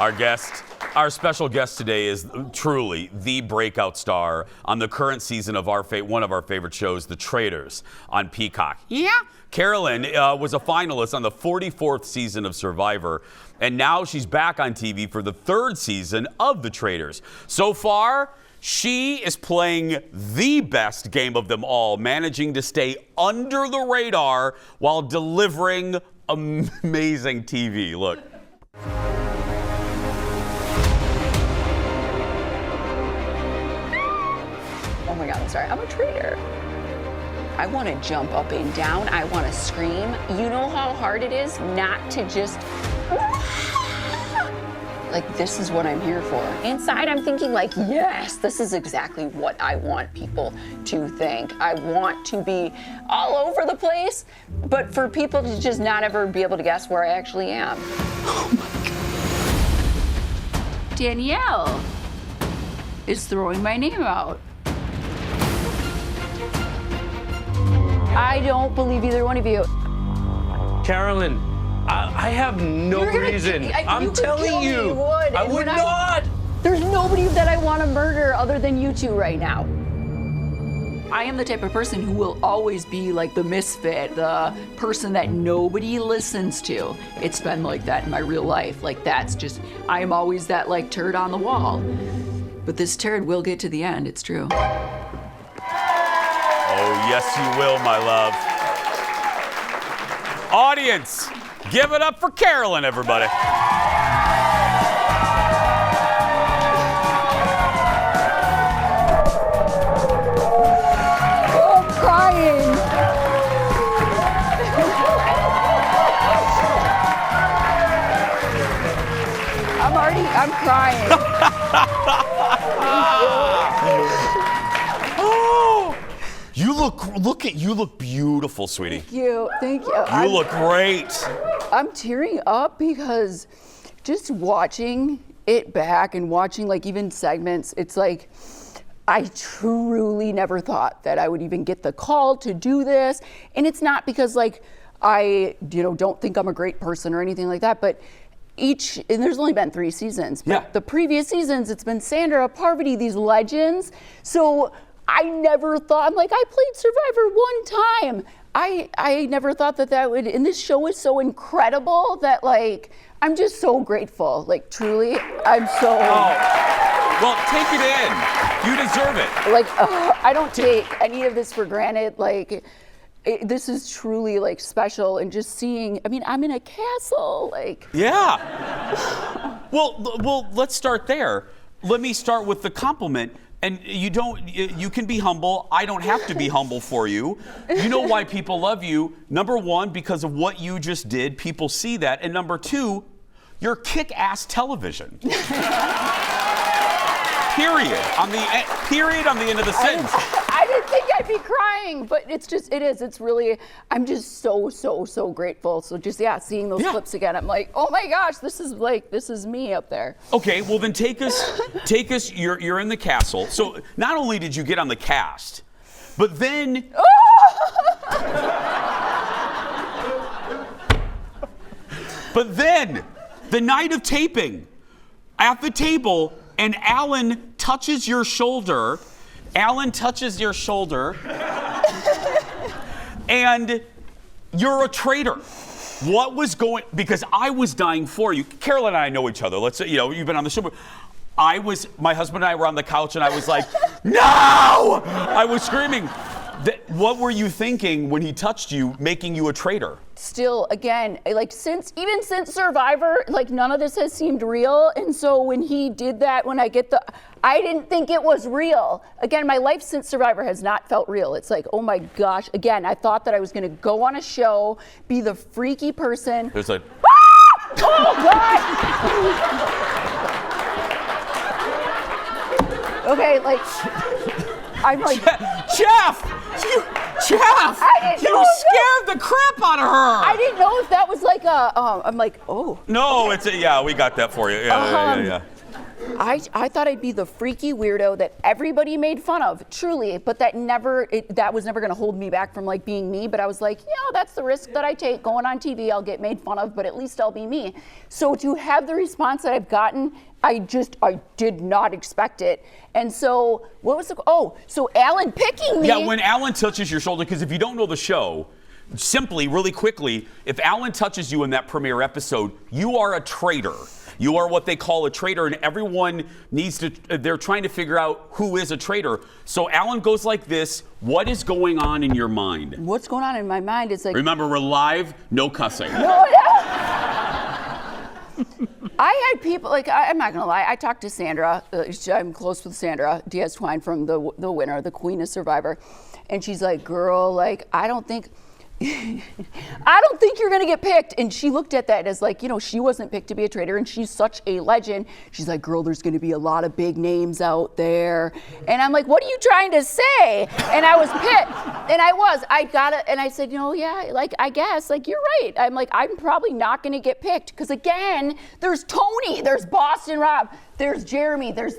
Our special guest today is truly the breakout star on the current season of one of our favorite shows, The Traitors, on Peacock. Yeah. Carolyn was a finalist on the 44th season of Survivor, and now she's back on TV for the 3rd season of The Traitors. So far, she is playing the best game of them all, managing to stay under the radar while delivering amazing TV. Look. Oh my God, I'm sorry. I'm a traitor. I want to jump up and down. I want to scream. You know how hard it is not to just... Like, this is what I'm here for. Inside, I'm thinking like, yes, this is exactly what I want people to think. I want to be all over the place, but for people to just not ever be able to guess where I actually am. Oh my God. Danielle is throwing my name out. I don't believe either one of you. Carolyn, I have no reason. I'm telling you, I would not. There's nobody that I want to murder other than you two right now. I am the type of person who will always be like the misfit, the person that nobody listens to. It's been like that in my real life. Like, that's just, I am always that like turd on the wall. But this turd will get to the end, it's true. Oh, yes, you will, my love. Audience, give it up for Carolyn, everybody. Oh, I'm crying. I'm crying. You look beautiful, sweetie. Thank you. You look great. I'm tearing up because just watching it back and watching like even segments, it's like I truly never thought that I would even get the call to do this. And it's not because like I, don't think I'm a great person or anything like that, but and there's only been 3 seasons. But yeah. The previous seasons, it's been Sandra, Parvati, these legends. So I never thought, I'm like, I played Survivor one time. I never thought that would, and this show is so incredible that like, I'm just so grateful. Like truly, I'm so. Oh. Well, take it in. You deserve it. Like, I don't take any of this for granted. Like, this is truly like special, and just seeing, I'm in a castle, like. Yeah. Well, let's start there. Let me start with the compliment. And you can be humble. I don't have to be humble for you. You know why people love you. Number 1, because of what you just did. People see that. And number 2, you're kick-ass television. Period. On the end of the sentence. I didn't think I'd be crying, but it's really, I'm just so grateful. So just, seeing those clips again, I'm like, oh my gosh, this is me up there. Okay, well then take us, you're in the castle. So not only did you get on the cast, but then. But then, the night of taping, at the table, and Alan touches your shoulder, and you're a traitor. What was because I was dying for you. Carolyn and I know each other. Let's say, you've been on the show. My husband and I were on the couch, and I was like, no! I was screaming. What were you thinking when he touched you, making you a traitor? Still, again, like since Survivor, like none of this has seemed real. And so when he did that, I didn't think it was real. Again, my life since Survivor has not felt real. It's like, oh my gosh. Again, I thought that I was gonna go on a show, be the freaky person. There's like, oh God! Okay, like, I'm like, Jeff! You scared the crap out of her! I didn't know if that was like I'm like, oh. No, we got that for you. Yeah. I thought I'd be the freaky weirdo that everybody made fun of, truly, but that was never gonna hold me back from like being me. But I was like, that's the risk that I take going on TV. I'll get made fun of, but at least I'll be me. So to have the response that I've gotten, I did not expect it. And so so Alan picking me. Yeah, when Alan touches your shoulder, because if you don't know the show, simply, really quickly, if Alan touches you in that premiere episode, you are a traitor. You are what they call a traitor, and everyone they're trying to figure out who is a traitor. So Alan goes like this. What is going on in your mind? What's going on in my mind is like... Remember, we're live, no cussing. No. I had people, I'm not gonna lie, I talked to Sandra, I'm close with Sandra Diaz-Twine from the winner, the Queen of Survivor, and she's like, girl, I don't think you're gonna get picked. And she looked at that as like, she wasn't picked to be a traitor, and she's such a legend. She's like, girl, there's gonna be a lot of big names out there. And I'm like, what are you trying to say? And I was pissed. And I said, I guess, you're right. I'm like, I'm probably not gonna get picked. Because again, there's Tony, there's Boston Rob, there's Jeremy, there's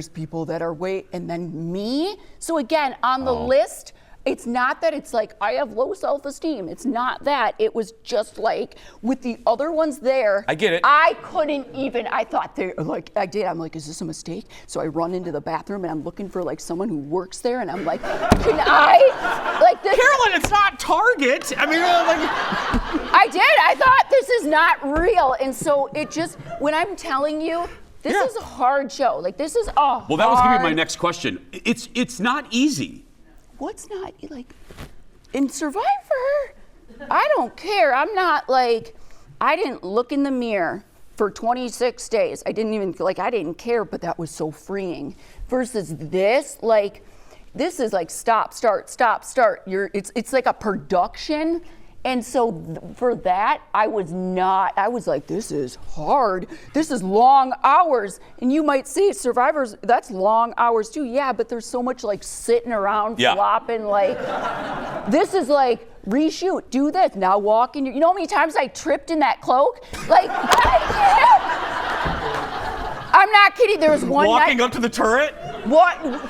people that are and then me. So again, on the list, it's not that it's like I have low self-esteem. It's not that. It was just like with the other ones there. I get it. I couldn't even. I thought they I did. I'm like, is this a mistake? So I run into the bathroom and I'm looking for someone who works there, and I'm like, can I this? Carolyn, it's not Target. I mean, I did. I thought this is not real, and so it just when I'm telling you. This is a hard show. This is Well, that was gonna be my next question. It's not easy. What's not in Survivor? I don't care. I'm not I didn't look in the mirror for 26 days. I didn't even I didn't care, but that was so freeing. Versus this, this is stop, start, stop, start. It's like a production. And so for that, I was like, this is hard. This is long hours. And you might see Survivors, that's long hours too. Yeah, but there's so much sitting around, flopping, this is reshoot, do this, now walk in. You know how many times I tripped in that cloak? I'm not kidding. There was one walking night, up to the turret.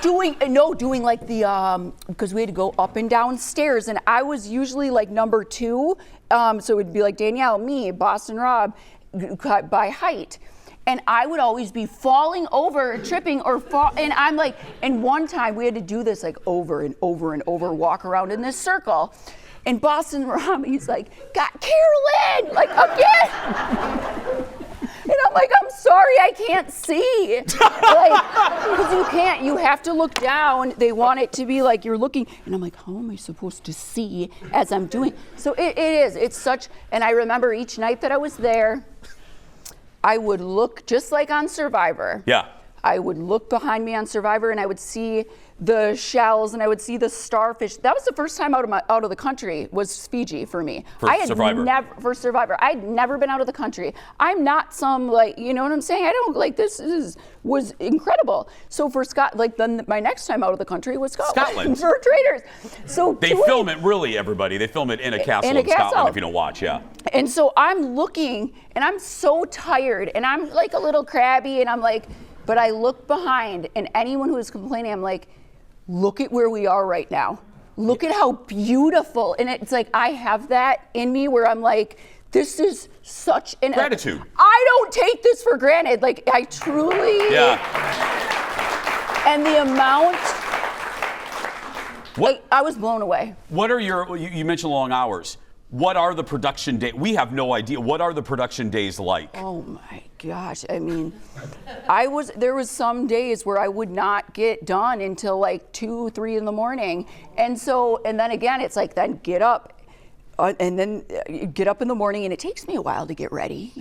Doing the because we had to go up and down stairs, and I was usually number 2, so it would be Danielle, me, Boston Rob, by height. And I would always be falling over, tripping, or fall. And I'm and one time we had to do this over and over and over, walk around in this circle. And Boston Rob, he's got Carolyn, again. And I'm I'm sorry, I can't see. Because you can't, you have to look down. They want it to be you're looking. And I'm how am I supposed to see as I'm doing? So it's such, and I remember each night that I was there, I would look just like on Survivor. Yeah. I would look behind me on Survivor, and I would see the shells, and I would see the starfish. That was the first time out of the country was Fiji for me. For Survivor. For Survivor. I had never been out of the country. I'm not some you know what I'm saying? I don't this was incredible. So for my next time out of the country was Scotland. For Traitors. So they film it everybody. They film it in a castle in Scotland if you don't watch, And so I'm looking, and I'm so tired, and I'm a little crabby, and I'm but I look behind, and anyone who is complaining, I'm look at where we are right now. Look at how beautiful. And it's I have that in me where I'm this is such an gratitude. I don't take this for granted. I truly. Yeah. And the amount. I was blown away. What are you mentioned long hours. What are the production days? We have no idea. What are the production days like? Oh my gosh. I mean, there was some days where I would not get done until 2, 3 in the morning. And then again, it's then get up. And then get up in the morning, and it takes me a while to get ready,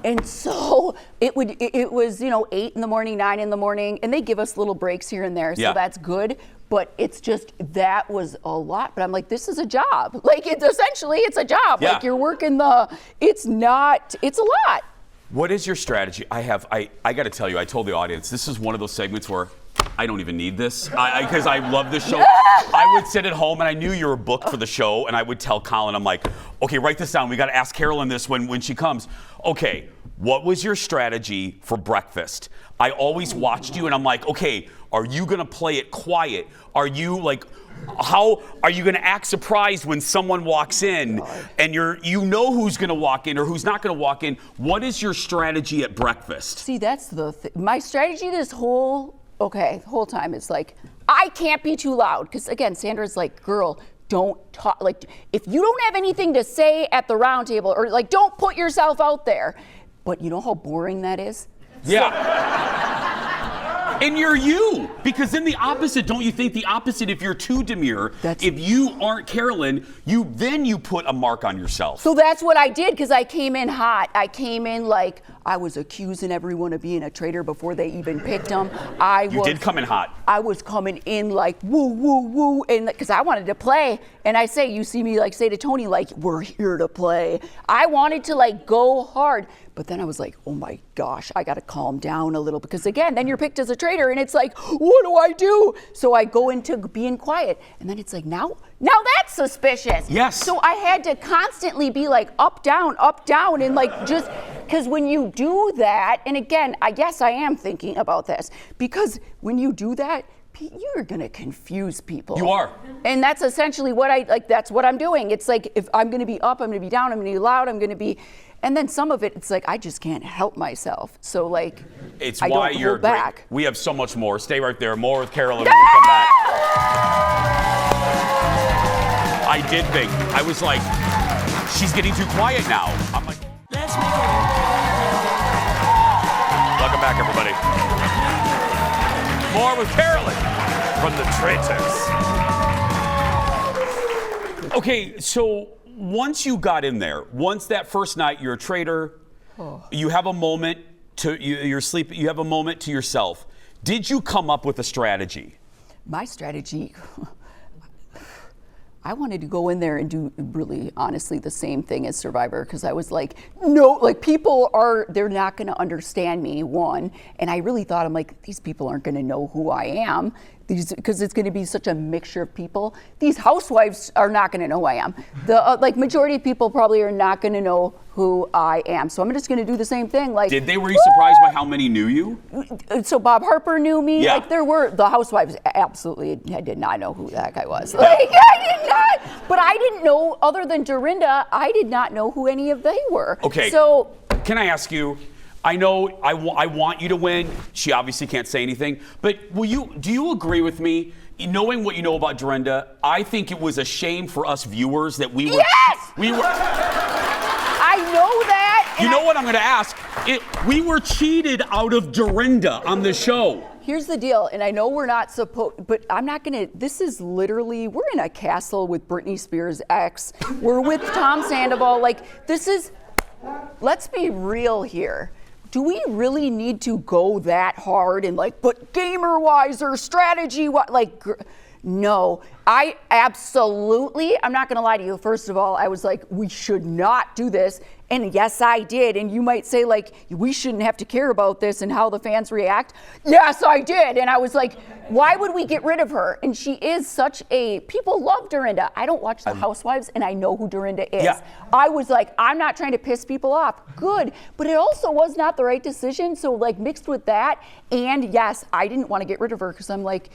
And so it was 8 in the morning, 9 in the morning, and they give us little breaks here and there, so that's good. But it's just, that was a lot. But I'm this is a job. It's a job. Yeah. You're working it's a lot. What is your strategy? I got to tell you, I told the audience, this is one of those segments where I don't even need this because I love this show. I would sit at home and I knew you were booked for the show, and I would tell Colin, I'm like, okay, write this down. We got to ask Carolyn this when she comes. Okay, what was your strategy for breakfast? I always watched you and I'm like, okay, are you going to play it quiet? Are you like, how are you going to act surprised when someone walks in and you know who's going to walk in or who's not going to walk in? What is your strategy at breakfast? See, that's my strategy this whole time is like, I can't be too loud. Because again, Sandra's like, girl, don't talk. Like, if you don't have anything to say at the round table, or like, don't put yourself out there. But you know how boring that is? Yeah. And you're you, because then the opposite, don't you think the opposite, if you're too demure, if you aren't Carolyn, you put a mark on yourself. So that's what I did, because I came in hot. I came in like I was accusing everyone of being a traitor before they even picked him. You did come in hot. I was coming in like woo, woo, woo, and because I wanted to play. And I say, you see me like say to Tony, like, we're here to play. I wanted to like go hard. But then I was like, oh my gosh, I got to calm down a little, because again, then you're picked as a traitor and it's like, what do I do? So I go into being quiet, and then it's like, now that's suspicious. Yes. So I had to constantly be like up, down, and like just, because when you do that, and again, I guess I am thinking about this, because when you do that, you're gonna confuse people. You are. And that's essentially what that's what I'm doing. It's like, if I'm gonna be up, I'm gonna be down, I'm gonna be loud, I'm gonna be, and then some of it, it's like, I just can't help myself. So like, it's I why don't you're hold back. Great. We have so much more. Stay right there. More with Carolyn when we come back. I did think, I was like, she's getting too quiet now. I'm like, let's make it. Welcome back, everybody. More with Carolyn from the Traitors. Okay, so once you got in there, once that first night, you're a traitor, you have a moment to you're sleeping, you have a moment to yourself. Did you come up with a strategy? My strategy, I wanted to go in there and do really honestly the same thing as Survivor, because I was like, no, like they're not going to understand me, one. And I really thought, I'm like, these people aren't going to know who I am, because it's going to be such a mixture of people. These housewives are not going to know who I am. The majority of people probably are not going to know who I am. So I'm just going to do the same thing. Like, were you surprised by how many knew you? So Bob Harper knew me. Yeah. Like, the housewives absolutely, I did not know who that guy was. Like, I did not. But I didn't know, other than Dorinda, I did not know who any of they were. Okay. So can I ask you? I know I want you to win. She obviously can't say anything, but do you agree with me? Knowing what you know about Dorinda, I think it was a shame for us viewers that we were. Yes! We were. I know that. You know what I'm going to ask? We were cheated out of Dorinda on the show. Here's the deal, and I know we're not supposed, but I'm not gonna, this is literally, we're in a castle with Britney Spears' ex. We're with Tom Sandoval. Like, this is, let's be real here. Do we really need to go that hard and like, but gamer-wise or strategy-wise, like, no, I absolutely, I'm not gonna lie to you. First of all, I was like, we should not do this. And yes, I did. And you might say like, we shouldn't have to care about this and how the fans react. Yes, I did. And I was like, why would we get rid of her? And she is people love Dorinda. I don't watch The Housewives and I know who Dorinda is. Yeah. I was like, I'm not trying to piss people off. Good. But it also was not the right decision. So like mixed with that, and yes, I didn't want to get rid of her because I'm like,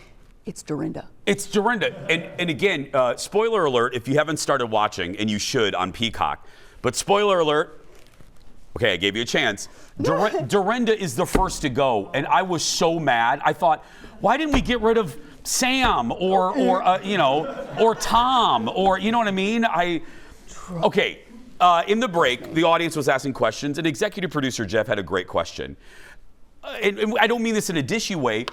it's Dorinda. It's Dorinda. And again, spoiler alert, if you haven't started watching, and you should on Peacock, but spoiler alert, okay, I gave you a chance. Dorinda is the first to go, and I was so mad. I thought, why didn't we get rid of Sam or Tom, or you know what I mean? Okay, in the break, the audience was asking questions, and executive producer Jeff had a great question. And I don't mean this in a dishy way.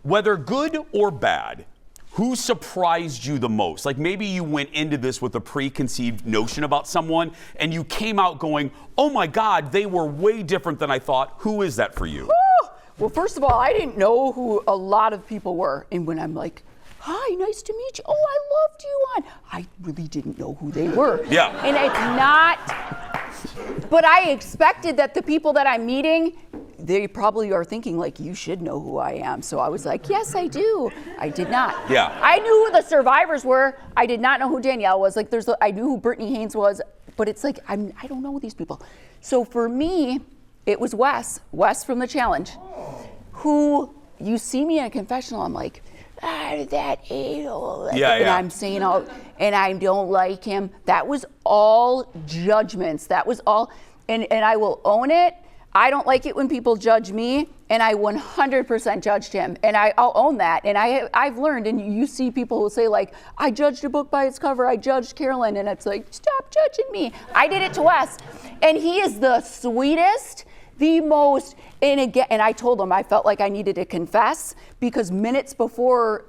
Whether good or bad, who surprised you the most? Like maybe you went into this with a preconceived notion about someone and you came out going, oh my God, they were way different than I thought. Who is that for you? Woo! Well, first of all, I didn't know who a lot of people were. And when I'm like, hi, nice to meet you. Oh, I loved you on. I really didn't know who they were. Yeah. And it's not, but I expected that the people that I'm meeting, they probably are thinking like, you should know who I am. So I was like, yes, I do. I did not. Yeah. I knew who the survivors were. I did not know who Danielle was. Like, I knew who Brittany Haynes was, but it's like, I don't know these people. So for me, it was Wes from the challenge, who you see me in a confessional, I'm like, that a-hole. And I'm saying, and I don't like him. That was all judgments. That was all, and I will own it. I don't like it when people judge me, and I 100% judged him, and I'll own that. And I've learned, and you see people who say like, I judged a book by its cover, I judged Carolyn, and it's like, stop judging me. I did it to Wes, and he is the sweetest, the most, and I told him I felt like I needed to confess because minutes before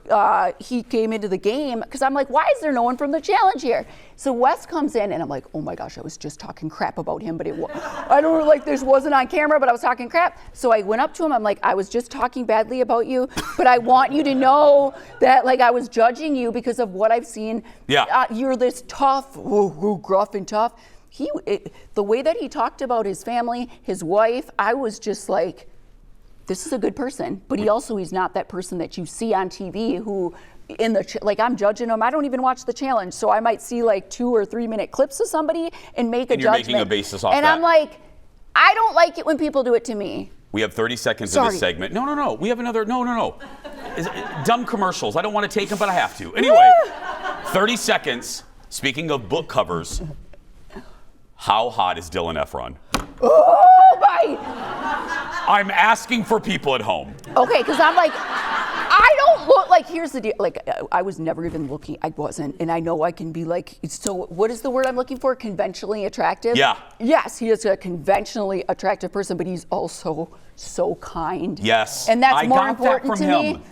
he came into the game, because I'm like, why is there no one from the challenge here? So Wes comes in and I'm like, oh my gosh, I was just talking crap about him, but I don't know, like this wasn't on camera, but I was talking crap. So I went up to him, I'm like, I was just talking badly about you, but I want you to know that like I was judging you because of what I've seen. Yeah. You're this tough, gruff and tough. The way that he talked about his family, his wife, I was just like, this is a good person. But he's not that person that you see on TV who like I'm judging him. I don't even watch the challenge. So I might see like 2 or 3 minute clips of somebody and make a judgment. And you're making a basis off that. And I'm like, I don't like it when people do it to me. We have 30 seconds of this segment. No. We have another, no. Dumb commercials. I don't want to take them, but I have to. Anyway, 30 seconds. Speaking of book covers, how hot is Dylan Efron? Oh my! I'm asking for people at home. Okay, because I'm like, I don't look like, here's the deal. Like, I was never even looking, I wasn't. And I know I can be like, so what is the word I'm looking for? Conventionally attractive? Yeah. Yes, he is a conventionally attractive person, but he's also so kind. Yes. And that's I more got important that to from me him.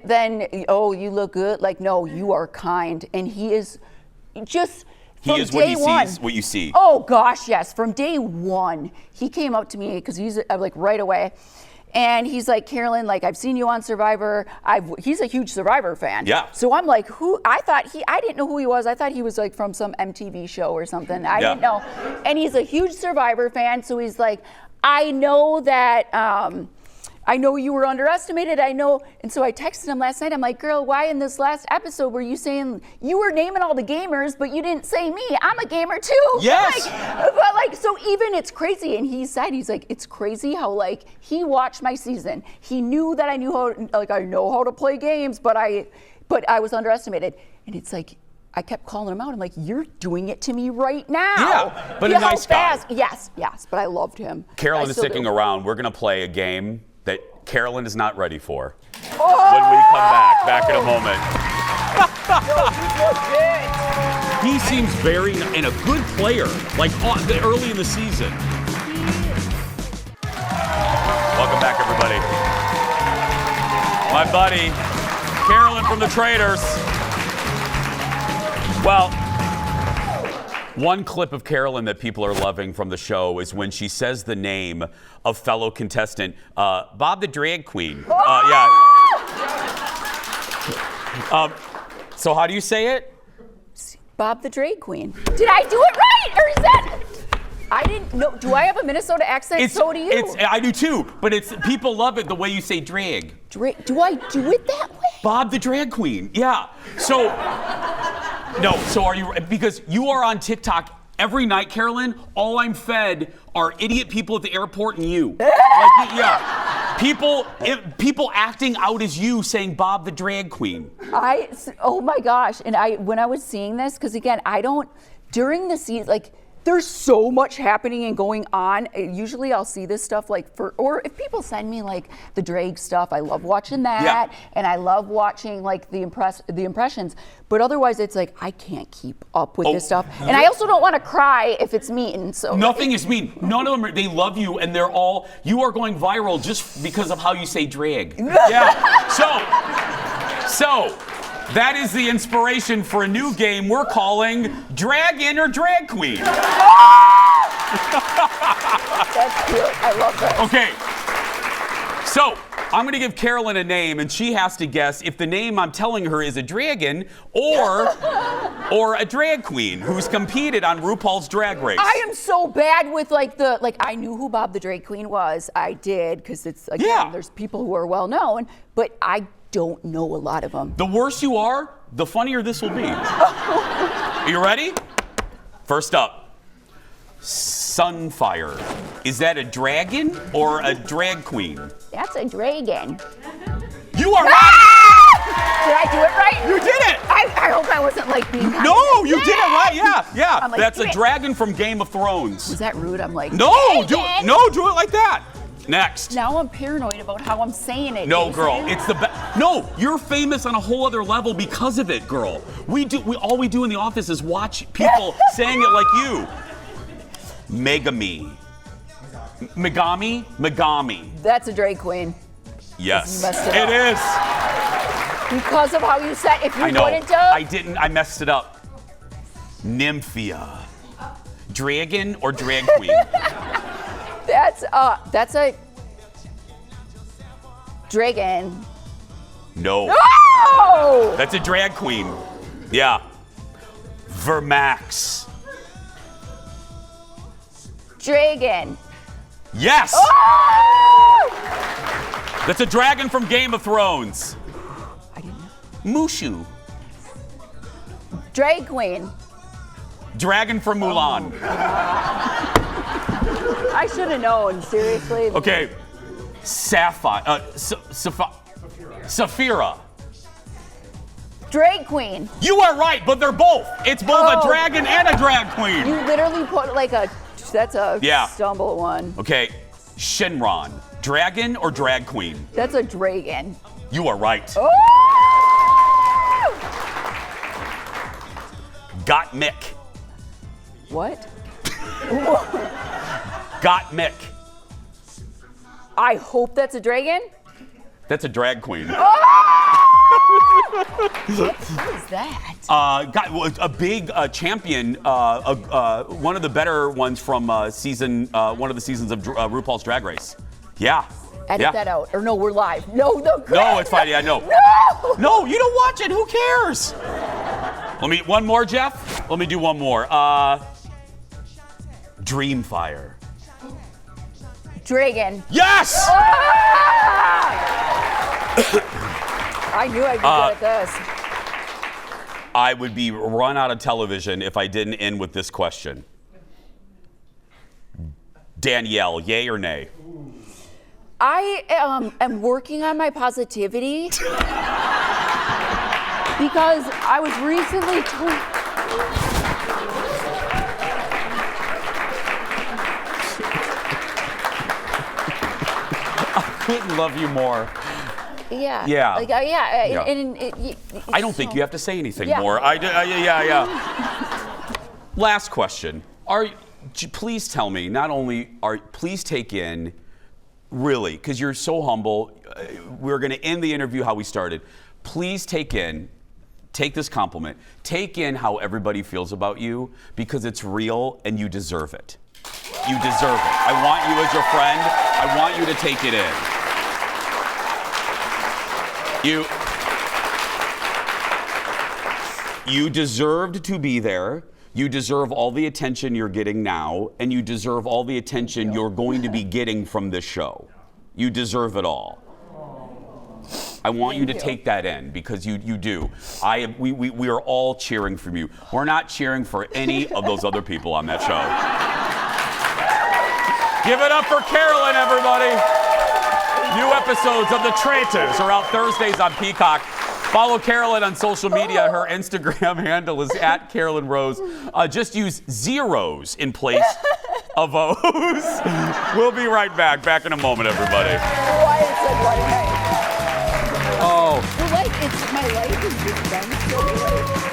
than, oh, you look good. Like, no, you are kind. And he is just, he is what he sees, what you see. Oh gosh, yes. From day one, he came up to me because he's like right away. And he's like, Carolyn, like I've seen you on Survivor. He's a huge Survivor fan. Yeah. So I'm like, I didn't know who he was. I thought he was like from some MTV show or something. I didn't know. And he's a huge Survivor fan. So he's like, I know that, I know you were underestimated. I know. And so I texted him last night. I'm like, girl, why in this last episode were you saying you were naming all the gamers, but you didn't say me? I'm a gamer too. Yes. But like, so even it's crazy. And he said, he's like, it's crazy how like he watched my season. He knew that I knew how, like I know how to play games, but I was underestimated. And it's like, I kept calling him out. I'm like, you're doing it to me right now. Yeah, but a nice guy. Yes, but I loved him. Carolyn is sticking around. We're going to play a game that Carolyn is not ready for. Oh! When we come back in a moment. He seems very, and a good player, like early in the season. Welcome back, everybody. My buddy, Carolyn from the Traitors. Well, one clip of Carolyn that people are loving from the show is when she says the name of fellow contestant Bob the Drag Queen. So how do you say it? Bob the Drag Queen. Did I do it right? Or is that? I didn't know. Do I have a Minnesota accent? So do you. I do too, but people love it the way you say drag. Do I do it that way? Bob the Drag Queen. Yeah. So. No, so are you, because you are on TikTok every night, Carolyn, all I'm fed are idiot people at the airport and you. People acting out as you saying Bob the Drag Queen. Oh my gosh, and when I was seeing this, because again, during the season, like, there's so much happening and going on. Usually I'll see this stuff or if people send me like the drag stuff, I love watching that. Yeah. And I love watching like the impressions. But otherwise it's like, I can't keep up with this stuff. And I also don't want to cry if it's mean. So nothing is mean. None of them, they love you and you are going viral just because of how you say drag. Yeah. So that is the inspiration for a new game we're calling Dragon or Drag Queen. That's cute. I love that. Okay. So I'm going to give Carolyn a name, and she has to guess if the name I'm telling her is a dragon or a drag queen who's competed on RuPaul's Drag Race. I am so bad with I knew who Bob the Drag Queen was. I did, because it's, again, Yeah. there's people who are well known, but I don't know a lot of them. The worse you are, the funnier this will be. Are you ready? First up. Sunfire. Is that a dragon or a drag queen? That's a dragon. You are right! Did I do it right? You did it! I hope I wasn't being kind. No, you did it right. Yeah. I'm like, That's a "Damn it." dragon from Game of Thrones. Was that rude? I'm like, No, do "Dragon." it like that. Next. Now I'm paranoid about how I'm saying it. No, Jason. girl, it's the best. No, you're famous on a whole other level because of it, girl. All we do in the office is watch people saying it like you. Megami. Megami. That's a drag queen. Yes, You messed it it is. Because of how you said, if you I know. wouldn't have. I didn't. I messed it up. Nymphia. Dragon or drag queen? That's a dragon. No. Oh! That's a drag queen. Yeah. Vermax. Dragon. Yes. Oh! That's a dragon from Game of Thrones. I didn't know. Mushu. Drag queen. Dragon from Mulan. I should have known, seriously. Okay. Sapphire. Saphira. Drag queen. You are right, but they're both. It's both a Oh. dragon and a drag queen. You literally put that's a Yeah. stumble one. Okay. Shinron. Dragon or drag queen? That's a dragon. You are right. Oh! Got Mick. What? Got Mick. I hope that's a dragon. That's a drag queen. What is that? Got a big champion, one of the better ones from one of the seasons of RuPaul's Drag Race. Yeah. Edit that out. Or no, we're live. No. No, it's fine. Yeah, no. No! No, you don't watch it. Who cares? One more, Jeff. Let me do one more. Dreamfire. Dragon. Yes! I knew I'd be good at this. I would be run out of television if I didn't end with this question. Danielle, yay or nay? I am working on my positivity because I was recently told. Couldn't love you more. Yeah. Yeah. Yeah. I don't think you have to say anything Yeah. more. Yeah. Last question. Please tell me, please take in, really, because you're so humble. We're going to end the interview how we started. Please take this compliment. Take in how everybody feels about you, because it's real and you deserve it. You deserve it. I want you as your friend. I want you to take it in. You deserved to be there. You deserve all the attention you're getting now, and you deserve all the attention you're going to be getting from this show. You deserve it all. I want you to take that in, because you do. We are all cheering for you. We're not cheering for any of those other people on that show. Give it up for Carolyn, everybody. New episodes of The Traitors are out Thursdays on Peacock. Follow Carolyn on social media. Her Instagram handle is @CarolynRose. Just use zeros in place of O's. We'll be right back. Back in a moment, everybody. Wyatt said what a night. Oh. Well, my life is just done so great.